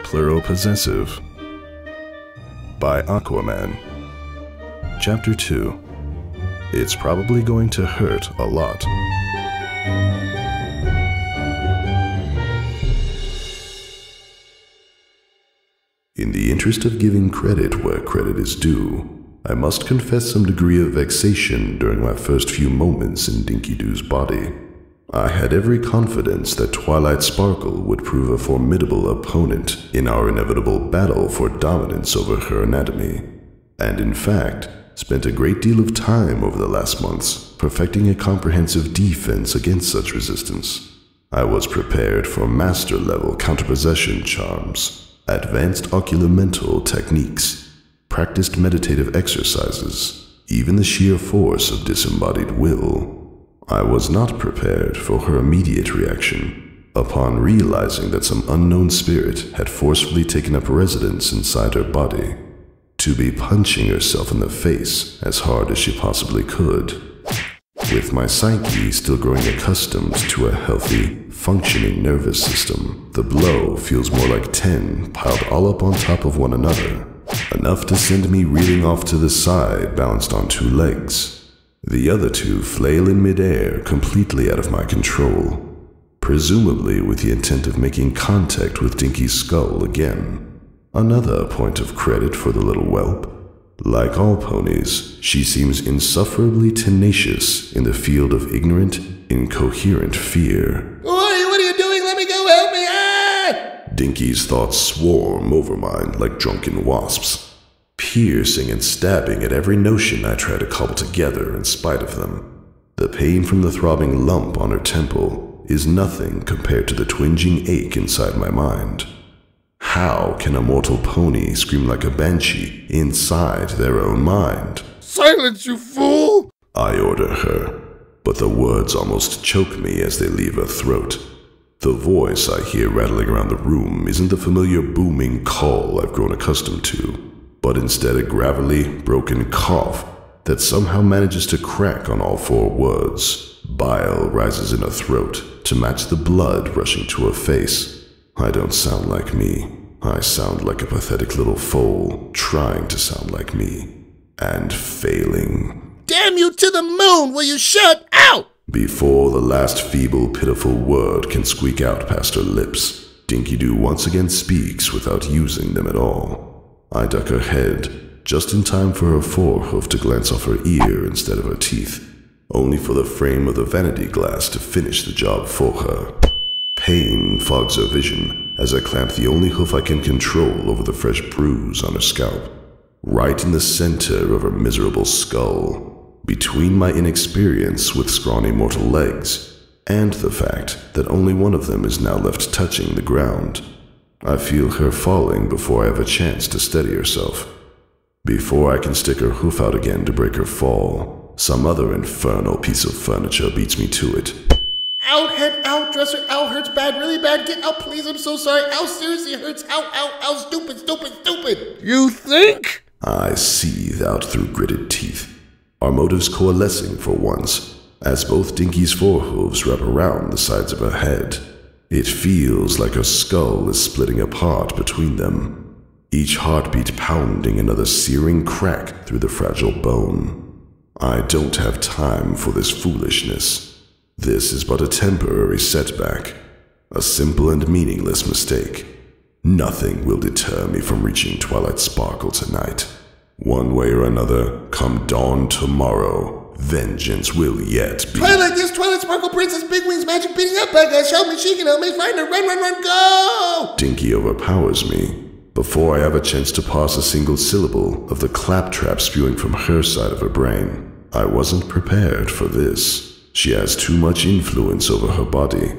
Plural Possessive by Aquaman. Chapter 2. It's probably going to hurt a lot. In the interest of giving credit where credit is due, I must confess some degree of vexation during my first few moments in Dinky Doo's body. I had every confidence that Twilight Sparkle would prove a formidable opponent in our inevitable battle for dominance over her anatomy, and in fact, spent a great deal of time over the last months perfecting a comprehensive defense against such resistance. I was prepared for master-level counterpossession charms, advanced oculomental techniques, practiced meditative exercises, even the sheer force of disembodied will. I was not prepared for her immediate reaction upon realizing that some unknown spirit had forcefully taken up residence inside her body, to be punching herself in the face as hard as she possibly could. With my psyche still growing accustomed to a healthy, functioning nervous system, the blow feels more like 10 piled all up on top of one another, enough to send me reeling off to the side balanced on 2 legs. The other 2 flail in midair, completely out of my control, presumably with the intent of making contact with Dinky's skull again. Another point of credit for the little whelp. Like all ponies, she seems insufferably tenacious in the field of ignorant, incoherent fear. What are you doing? Let me go, help me! Ah! Dinky's thoughts swarm over mine like drunken wasps, piercing and stabbing at every notion I try to cobble together in spite of them. The pain from the throbbing lump on her temple is nothing compared to the twinging ache inside my mind. How can a mortal pony scream like a banshee inside their own mind? Silence, you fool! I order her, but the words almost choke me as they leave her throat. The voice I hear rattling around the room isn't the familiar booming call I've grown accustomed to, but instead a gravelly, broken cough that somehow manages to crack on all 4 words. Bile rises in her throat to match the blood rushing to her face. I don't sound like me. I sound like a pathetic little foal trying to sound like me, and failing. Damn you to the moon! Will you shut out? Before the last feeble, pitiful word can squeak out past her lips, Dinky Doo once again speaks without using them at all. I duck her head, just in time for her forehoof to glance off her ear instead of her teeth, only for the frame of the vanity glass to finish the job for her. Pain fogs her vision as I clamp the only hoof I can control over the fresh bruise on her scalp, right in the center of her miserable skull, between my inexperience with scrawny mortal legs and the fact that only one of them is now left touching the ground. I feel her falling before I have a chance to steady herself. Before I can stick her hoof out again to break her fall, some other infernal piece of furniture beats me to it. Ow, head, ow, dresser, ow, hurts bad, really bad, get out, please, I'm so sorry, ow, seriously, it hurts, ow, ow, ow, stupid, stupid, stupid. You think? I seethe out through gritted teeth, our motives coalescing for once, as both Dinky's forehooves wrap around the sides of her head. It feels like her skull is splitting apart between them, each heartbeat pounding another searing crack through the fragile bone. I don't have time for this foolishness. This is but a temporary setback, a simple and meaningless mistake. Nothing will deter me from reaching Twilight Sparkle tonight. One way or another, come dawn tomorrow, vengeance will yet be— Twilight, this Twilight Sparkle Princess Big Wings magic beating up bad guys. Help me, she can help me find her. Run, run, run, go! Dinky overpowers me before I have a chance to parse a single syllable of the claptrap spewing from her side of her brain. I wasn't prepared for this. She has too much influence over her body.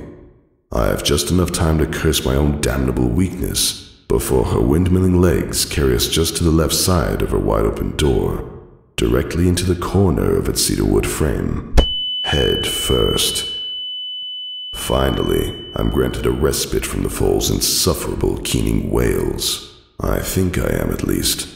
I have just enough time to curse my own damnable weakness before her windmilling legs carry us just to the left side of her wide-open door, directly into the corner of its cedarwood frame, head first. Finally, I'm granted a respite from the foal's insufferable keening wails. I think I am, at least.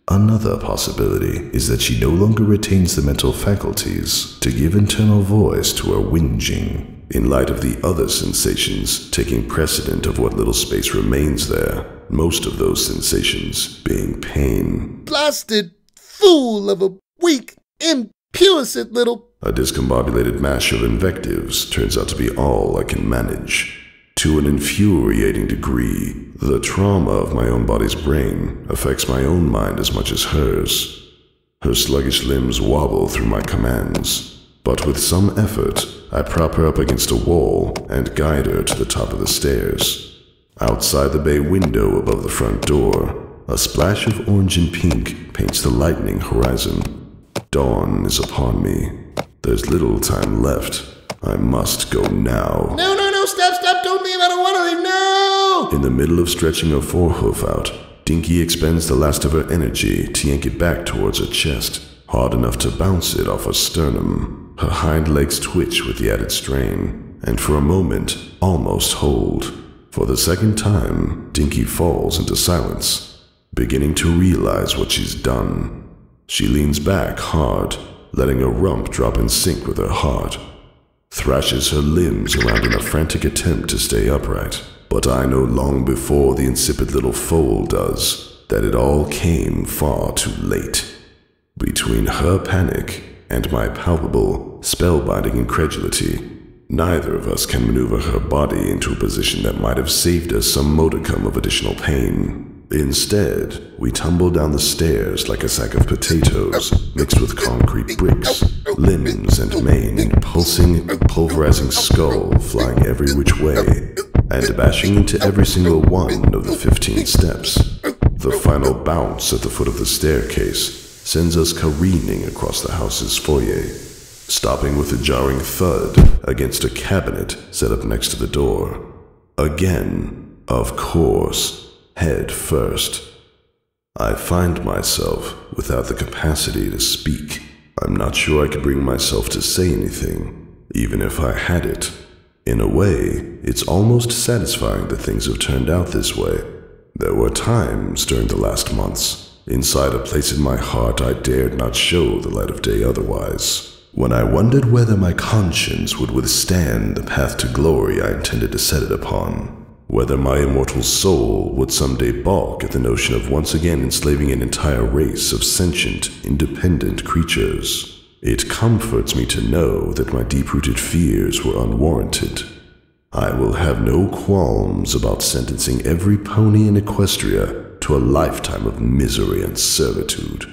Another possibility is that she no longer retains the mental faculties to give internal voice to her whinging. in light of the other sensations taking precedent of what little space remains there, most of those sensations being pain. Blasted fool of a weak, impudent little... A discombobulated mash of invectives turns out to be all I can manage. To an infuriating degree, the trauma of my own body's brain affects my own mind as much as hers. Her sluggish limbs wobble through my commands, but with some effort, I prop her up against a wall and guide her to the top of the stairs. Outside the bay window above the front door, a splash of orange and pink paints the lightening horizon. Dawn is upon me. There's little time left. I must go now. No, stop, don't leave, I don't want to leave, no! In the middle of stretching her forehoof out, Dinky expends the last of her energy to yank it back towards her chest, hard enough to bounce it off her sternum. Her hind legs twitch with the added strain, and for a moment, almost hold. For the second time, Dinky falls into silence, beginning to realize what she's done. She leans back hard, letting her rump drop in sync with her heart, thrashes her limbs around in a frantic attempt to stay upright. But I know long before the insipid little foal does that it all came far too late. Between her panic and my palpable, spellbinding incredulity, neither of us can maneuver her body into a position that might have saved us some modicum of additional pain. Instead, we tumble down the stairs like a sack of potatoes mixed with concrete bricks, limbs and mane, pulsing, pulverizing skull flying every which way, and bashing into every single one of the 15 steps. The final bounce at the foot of the staircase sends us careening across the house's foyer, stopping with a jarring thud against a cabinet set up next to the door. Again, of course, head first. I find myself without the capacity to speak. I'm not sure I could bring myself to say anything, even if I had it. In a way, it's almost satisfying that things have turned out this way. There were times during the last months, inside a place in my heart I dared not show the light of day otherwise, when I wondered whether my conscience would withstand the path to glory I intended to set it upon. Whether my immortal soul would someday balk at the notion of once again enslaving an entire race of sentient, independent creatures. It comforts me to know that my deep-rooted fears were unwarranted. I will have no qualms about sentencing every pony in Equestria to a lifetime of misery and servitude.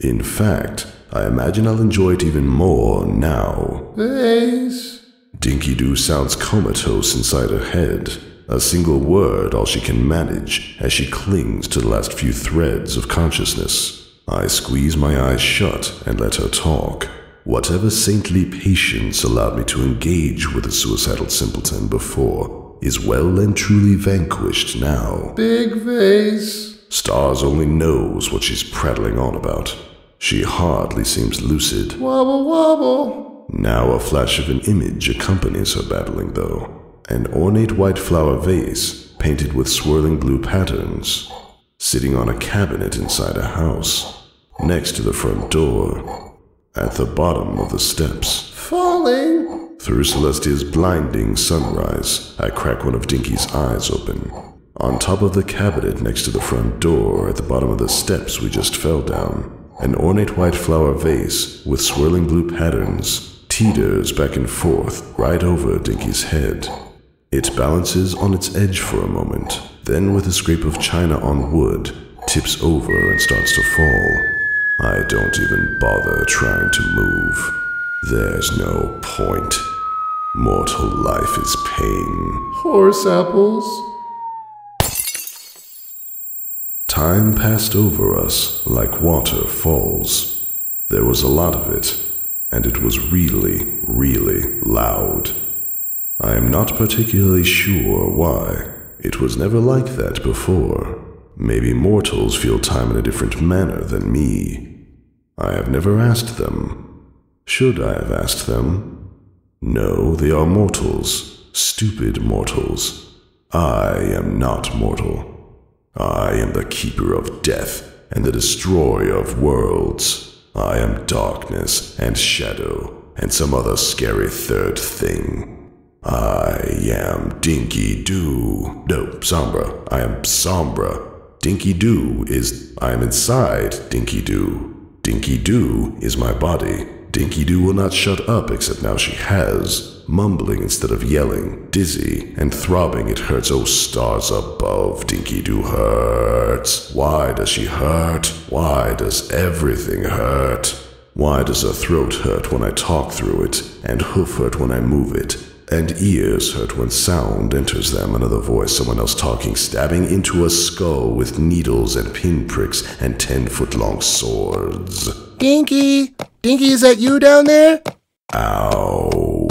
In fact, I imagine I'll enjoy it even more now. Face. Dinky Doo sounds comatose inside her head. A single word all she can manage as she clings to the last few threads of consciousness. I squeeze my eyes shut and let her talk. Whatever saintly patience allowed me to engage with a suicidal simpleton before is well and truly vanquished now. Big face. Stars only knows what she's prattling on about. She hardly seems lucid. Wobble, wobble. Now a flash of an image accompanies her babbling, though. An ornate white flower vase, painted with swirling blue patterns, sitting on a cabinet inside a house, next to the front door, at the bottom of the steps. Falling! Through Celestia's blinding sunrise, I crack one of Dinky's eyes open. On top of the cabinet next to the front door, at the bottom of the steps we just fell down, an ornate white flower vase with swirling blue patterns teeters back and forth right over Dinky's head. It balances on its edge for a moment, then with a scrape of china on wood, tips over and starts to fall. I don't even bother trying to move. There's no point. Mortal life is pain. Horse apples. Time passed over us like water falls. There was a lot of it, and it was really, really loud. I am not particularly sure why. It was never like that before. Maybe mortals feel time in a different manner than me. I have never asked them. Should I have asked them? No, they are mortals. Stupid mortals. I am not mortal. I am the keeper of death and the destroyer of worlds. I am darkness and shadow and some other scary third thing. I am Dinky Doo. No, Sombra. I am Sombra. Dinky Doo is... I am inside Dinky Doo. Dinky Doo is my body. Dinky Doo will not shut up, except now she has. Mumbling instead of yelling, dizzy and throbbing, it hurts. Oh, stars above, Dinky Doo hurts. Why does she hurt? Why does everything hurt? Why does her throat hurt when I talk through it, and hoof hurt when I move it, and ears hurt when sound enters them? Another voice, someone else talking, stabbing into a skull with needles and pinpricks and 10-foot-long swords. Dinky! Dinky, is that you down there? Ow.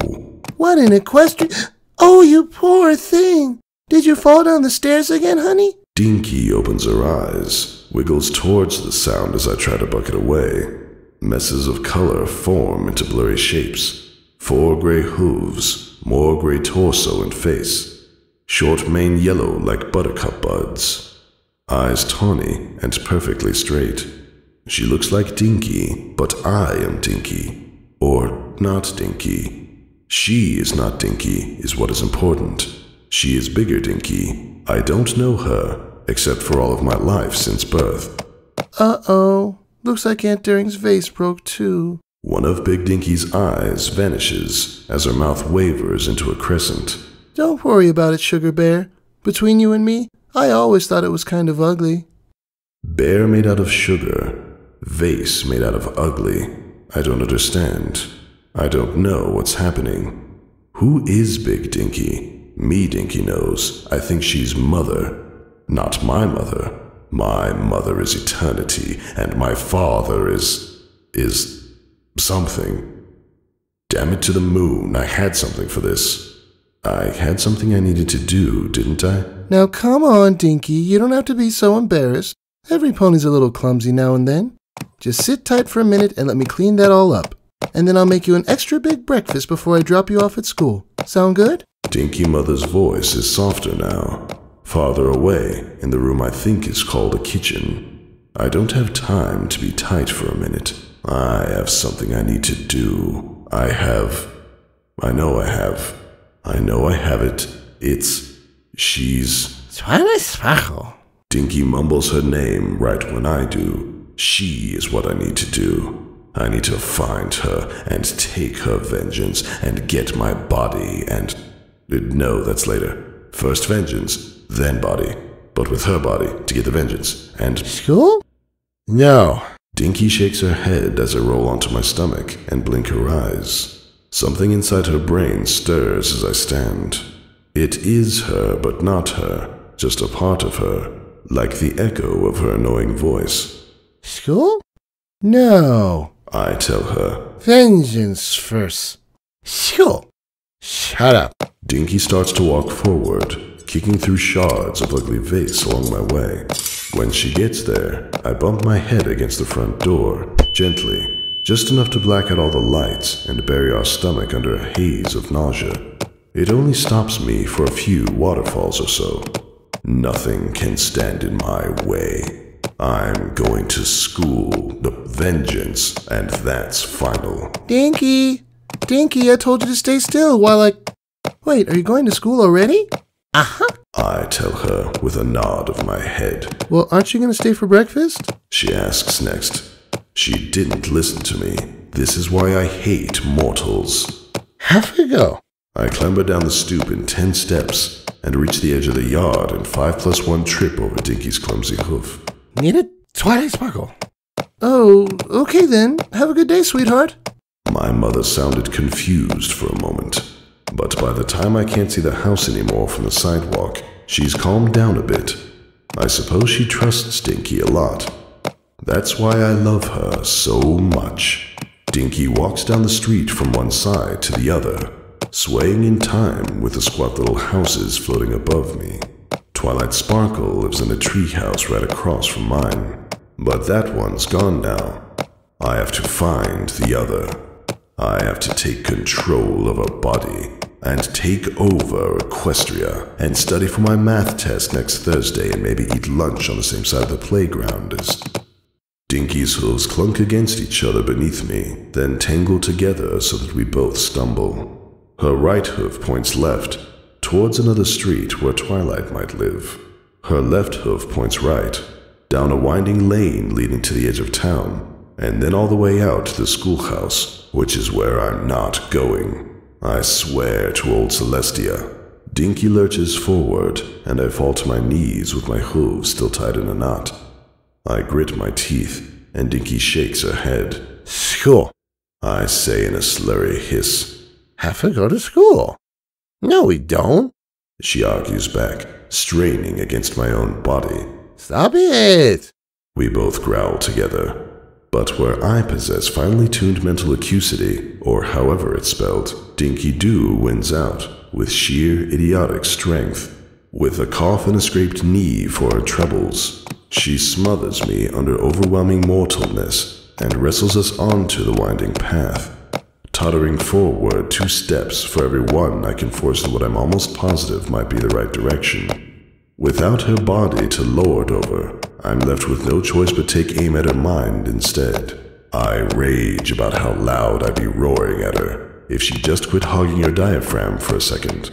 What an equestrian... Oh, you poor thing! Did you fall down the stairs again, honey? Dinky opens her eyes, wiggles towards the sound as I try to buck it away. Messes of color form into blurry shapes. 4 gray hooves, more gray torso and face. Short mane yellow like buttercup buds. Eyes tawny and perfectly straight. She looks like Dinky, but I am Dinky. Or not Dinky. She is not Dinky, is what is important. She is bigger Dinky. I don't know her, except for all of my life since birth. Uh-oh. Looks like Aunt Daring's vase broke too. One of Big Dinky's eyes vanishes as her mouth wavers into a crescent. Don't worry about it, Sugar Bear. Between you and me, I always thought it was kind of ugly. Bear made out of sugar. Vase made out of ugly. I don't understand. I don't know what's happening. Who is Big Dinky? Me, Dinky knows. I think she's mother. Not my mother. My mother is eternity, and my father is something. Damn it to the moon, I had something for this. I had something I needed to do, didn't I? Now come on, Dinky, you don't have to be so embarrassed. Every pony's a little clumsy now and then. Just sit tight for a minute and let me clean that all up. And then I'll make you an extra big breakfast before I drop you off at school. Sound good? Dinky Mother's voice is softer now. Farther away, in the room I think is called a kitchen. I don't have time to be tight for a minute. I have something I need to do. I know I have it. She's... Dinky mumbles her name right when I do. She is what I need to do. I need to find her and take her vengeance and get my body and... No, that's later. First vengeance, then body. But with her body to get the vengeance. And... School? No. Dinky shakes her head as I roll onto my stomach and blink her eyes. Something inside her brain stirs as I stand. It is her, but not her. Just a part of her. Like the echo of her annoying voice. School? No. I tell her. Vengeance first. School. Shut up. Dinky starts to walk forward, kicking through shards of ugly vase along my way. When she gets there, I bump my head against the front door, gently, just enough to black out all the lights and bury our stomach under a haze of nausea. It only stops me for a few waterfalls or so. Nothing can stand in my way. I'm going to school, the vengeance, and that's final. Dinky! Dinky, I told you to stay still while I... Wait, are you going to school already? Uh-huh. I tell her with a nod of my head. Well, aren't you going to stay for breakfast? She asks next. She didn't listen to me. This is why I hate mortals. Have we go? I clamber down the stoop in 10 steps and reach the edge of the yard in 5+1 trip over Dinky's clumsy hoof. Need a Twilight Sparkle. Oh, okay then. Have a good day, sweetheart. My mother sounded confused for a moment, but by the time I can't see the house anymore from the sidewalk, she's calmed down a bit. I suppose she trusts Dinky a lot. That's why I love her so much. Dinky walks down the street from one side to the other, swaying in time with the squat little houses floating above me. Twilight Sparkle lives in a treehouse right across from mine, but that one's gone now. I have to find the other. I have to take control of her body and take over Equestria and study for my math test next Thursday and maybe eat lunch on the same side of the playground as... Dinky's hooves clunk against each other beneath me, then tangle together so that we both stumble. Her right hoof points left, towards another street where Twilight might live. Her left hoof points right, down a winding lane leading to the edge of town, and then all the way out to the schoolhouse, which is where I'm not going. I swear to old Celestia. Dinky lurches forward, and I fall to my knees with my hooves still tied in a knot. I grit my teeth, and Dinky shakes her head. School, I say in a slurry hiss. Have to go to school. No, we don't. She argues back, straining against my own body. Stop it. We both growl together. But where I possess finely tuned mental acuity, or however it's spelled, Dinky Doo wins out with sheer idiotic strength. With a cough and a scraped knee for her trebles, she smothers me under overwhelming mortalness and wrestles us onto the winding path, tottering forward 2 steps for every one I can force in what I'm almost positive might be the right direction. Without her body to lord over, I'm left with no choice but take aim at her mind instead. I rage about how loud I'd be roaring at her if she just quit hogging her diaphragm for a second.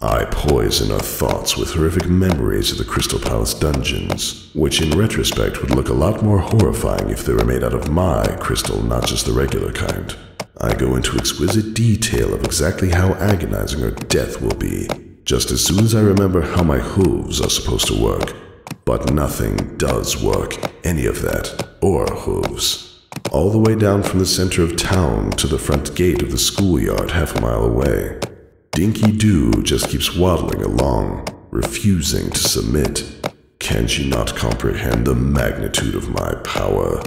I poison her thoughts with horrific memories of the Crystal Palace dungeons, which in retrospect would look a lot more horrifying if they were made out of my crystal, not just the regular kind. I go into exquisite detail of exactly how agonizing her death will be, just as soon as I remember how my hooves are supposed to work. But nothing does work, any of that, or hooves. All the way down from the center of town to the front gate of the schoolyard half a mile away, Dinky Doo just keeps waddling along, refusing to submit. Can she not comprehend the magnitude of my power?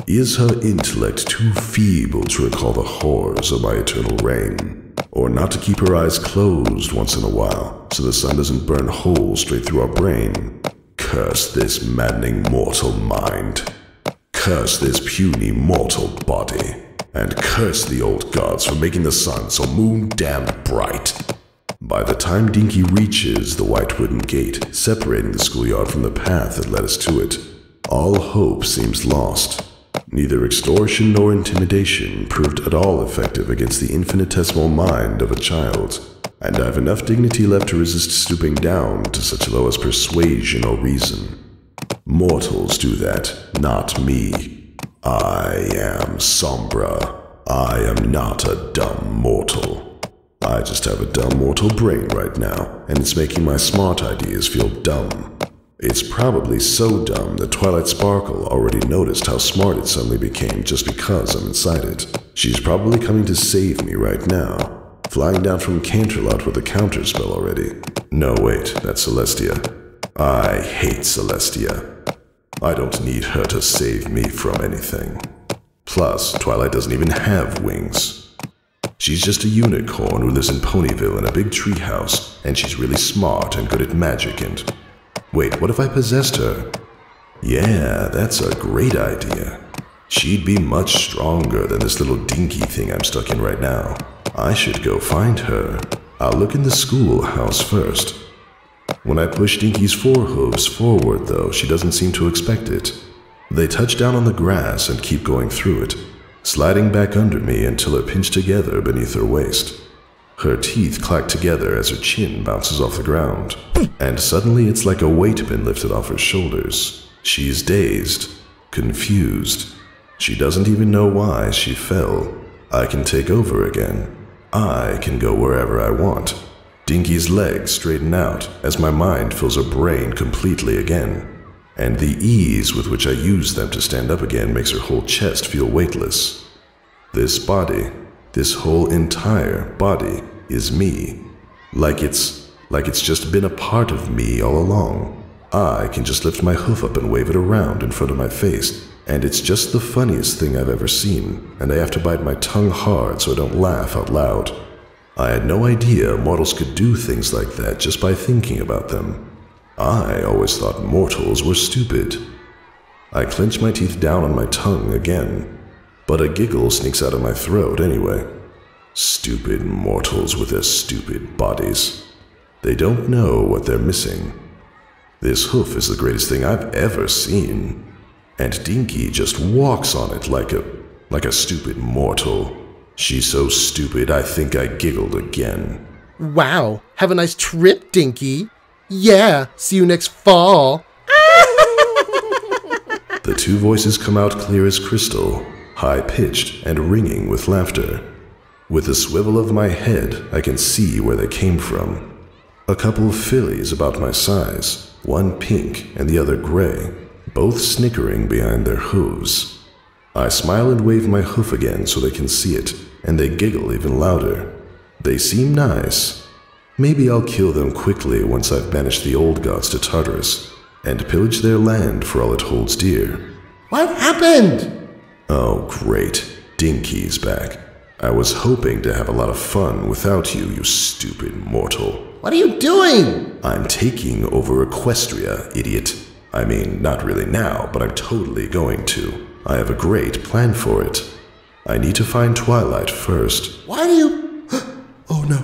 Is her intellect too feeble to recall the horrors of my eternal reign? Or not to keep her eyes closed once in a while, so the sun doesn't burn holes straight through our brain? Curse this maddening mortal mind. Curse this puny mortal body. And curse the old gods for making the sun so moon-damned bright. By the time Dinky reaches the white wooden gate separating the schoolyard from the path that led us to it, all hope seems lost. Neither extortion nor intimidation proved at all effective against the infinitesimal mind of a child, and I have enough dignity left to resist stooping down to such low as persuasion or reason. Mortals do that, not me. I am Sombra. I am not a dumb mortal. I just have a dumb mortal brain right now, and it's making my smart ideas feel dumb. It's probably so dumb that Twilight Sparkle already noticed how smart it suddenly became just because I'm inside it. She's probably coming to save me right now, flying down from Canterlot with a counterspell already. No, wait, that's Celestia. I hate Celestia. I don't need her to save me from anything. Plus, Twilight doesn't even have wings. She's just a unicorn who lives in Ponyville in a big treehouse, and she's really smart and good at magic and... Wait, what if I possessed her? Yeah, that's a great idea. She'd be much stronger than this little dinky thing I'm stuck in right now. I should go find her. I'll look in the schoolhouse first. When I push Dinky's forehooves forward, though, she doesn't seem to expect it. They touch down on the grass and keep going through it, sliding back under me until they're pinched together beneath her waist. Her teeth clack together as her chin bounces off the ground, and suddenly it's like a weight been lifted off her shoulders. She's dazed, confused. She doesn't even know why she fell. I can take over again. I can go wherever I want. Dinky's legs straighten out as my mind fills her brain completely again, and the ease with which I use them to stand up again makes her whole chest feel weightless. This body, this whole entire body, is me. Like it's just been a part of me all along. I can just lift my hoof up and wave it around in front of my face, and it's just the funniest thing I've ever seen, and I have to bite my tongue hard so I don't laugh out loud. I had no idea mortals could do things like that just by thinking about them. I always thought mortals were stupid. I clench my teeth down on my tongue again, but a giggle sneaks out of my throat anyway. Stupid mortals with their stupid bodies. They don't know what they're missing. This hoof is the greatest thing I've ever seen, and Dinky just walks on it like a stupid mortal. She's so stupid I think I giggled again. Wow, have a nice trip, Dinky. Yeah, see you next fall. The two voices come out clear as crystal, high-pitched and ringing with laughter. With a swivel of my head, I can see where they came from. A couple of fillies about my size, one pink and the other gray, both snickering behind their hooves. I smile and wave my hoof again so they can see it, and they giggle even louder. They seem nice. Maybe I'll kill them quickly once I've banished the old gods to Tartarus, and pillage their land for all it holds dear. What happened? Oh, great. Dinky's back. I was hoping to have a lot of fun without you, you stupid mortal. What are you doing? I'm taking over Equestria, idiot. I mean, not really now, but I'm totally going to. I have a great plan for it. I need to find Twilight first. Why do you... Oh no.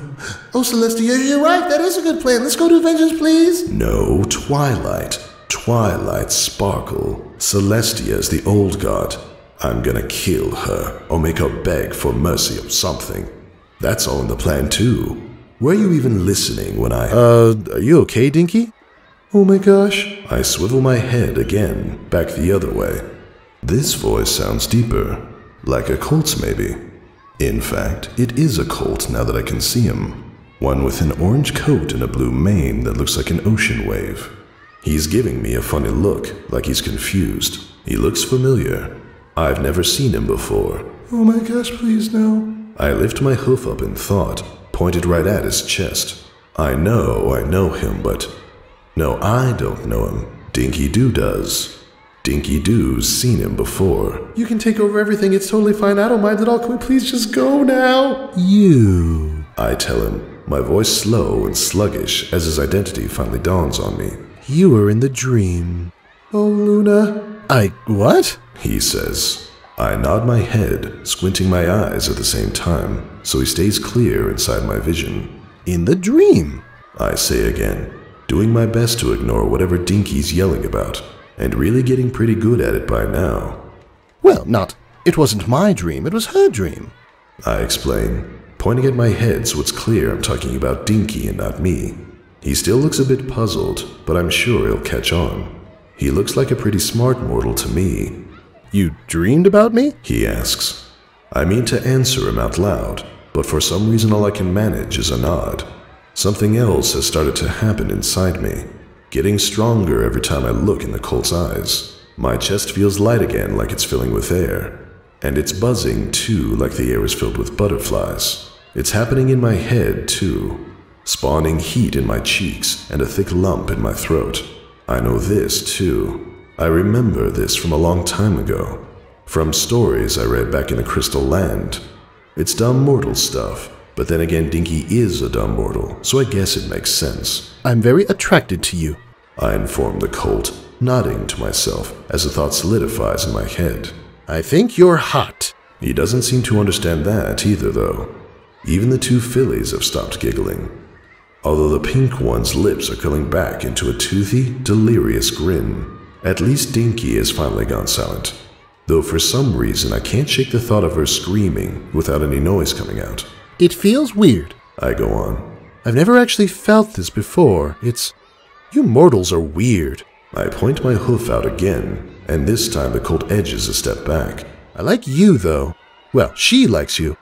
Oh, Celestia, you're right. That is a good plan. Let's go to Vengeance, please. No, Twilight. Twilight Sparkle. Celestia's the old god. I'm gonna kill her, or make her beg for mercy or something. That's all in the plan too. Were you even listening when are you okay, Dinky? Oh my gosh. I swivel my head again, back the other way. This voice sounds deeper, like a colt's maybe. In fact, it is a colt now that I can see him. One with an orange coat and a blue mane that looks like an ocean wave. He's giving me a funny look, like he's confused. He looks familiar. I've never seen him before. Oh my gosh, please no. I lift my hoof up in thought, pointed right at his chest. I know him, but... No, I don't know him. Dinky Doo does. Dinky Doo's seen him before. You can take over everything, it's totally fine. I don't mind at all. Can we please just go now? You... I tell him, my voice slow and sluggish as his identity finally dawns on me. You were in the dream. Oh, Luna. What? He says. I nod my head, squinting my eyes at the same time, so he stays clear inside my vision. In the dream? I say again, doing my best to ignore whatever Dinky's yelling about, and really getting pretty good at it by now. Well, it wasn't my dream, it was her dream. I explain, pointing at my head so it's clear I'm talking about Dinky and not me. He still looks a bit puzzled, but I'm sure he'll catch on. He looks like a pretty smart mortal to me. You dreamed about me? He asks. I mean to answer him out loud, but for some reason all I can manage is a nod. Something else has started to happen inside me, getting stronger every time I look in the colt's eyes. My chest feels light again, like it's filling with air. And it's buzzing too, like the air is filled with butterflies. It's happening in my head too, spawning heat in my cheeks and a thick lump in my throat. I know this too. I remember this from a long time ago, from stories I read back in the Crystal Land. It's dumb mortal stuff, but then again Dinky is a dumb mortal, so I guess it makes sense. I'm very attracted to you, I inform the colt, nodding to myself as the thought solidifies in my head. I think you're hot. He doesn't seem to understand that either though. Even the two fillies have stopped giggling, although the pink one's lips are curling back into a toothy, delirious grin. At least Dinky has finally gone silent, though for some reason I can't shake the thought of her screaming without any noise coming out. It feels weird. I go on. I've never actually felt this before. You mortals are weird. I point my hoof out again, and this time the colt edges a step back. I like you, though. Well, she likes you.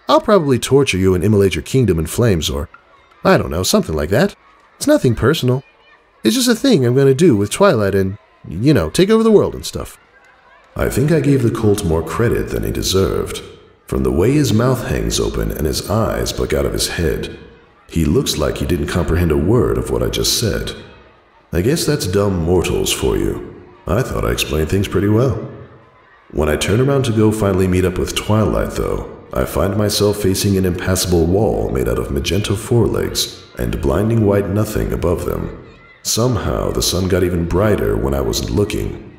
I'll probably torture you and immolate your kingdom in flames, or I don't know, something like that. It's nothing personal. It's just a thing I'm going to do with Twilight and, take over the world and stuff. I think I gave the colt more credit than he deserved. From the way his mouth hangs open and his eyes bug out of his head, he looks like he didn't comprehend a word of what I just said. I guess that's dumb mortals for you. I thought I explained things pretty well. When I turn around to go finally meet up with Twilight, though, I find myself facing an impassable wall made out of magenta forelegs and blinding white nothing above them. Somehow, the sun got even brighter when I wasn't looking.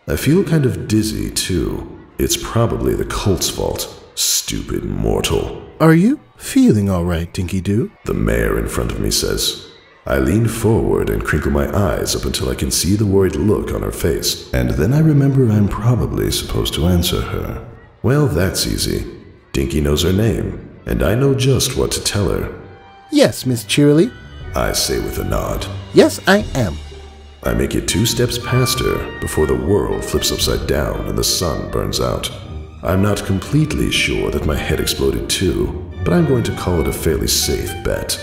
I feel kind of dizzy, too. It's probably the colt's fault. Stupid mortal. Are you feeling all right, Dinky Doo? The mare in front of me says. I lean forward and crinkle my eyes up until I can see the worried look on her face, and then I remember I'm probably supposed to answer her. Well, that's easy. Dinky knows her name, and I know just what to tell her. Yes, Miss Cheerily. I say with a nod. Yes, I am. I make it 2 steps past her before the world flips upside down and the sun burns out. I'm not completely sure that my head exploded too, but I'm going to call it a fairly safe bet.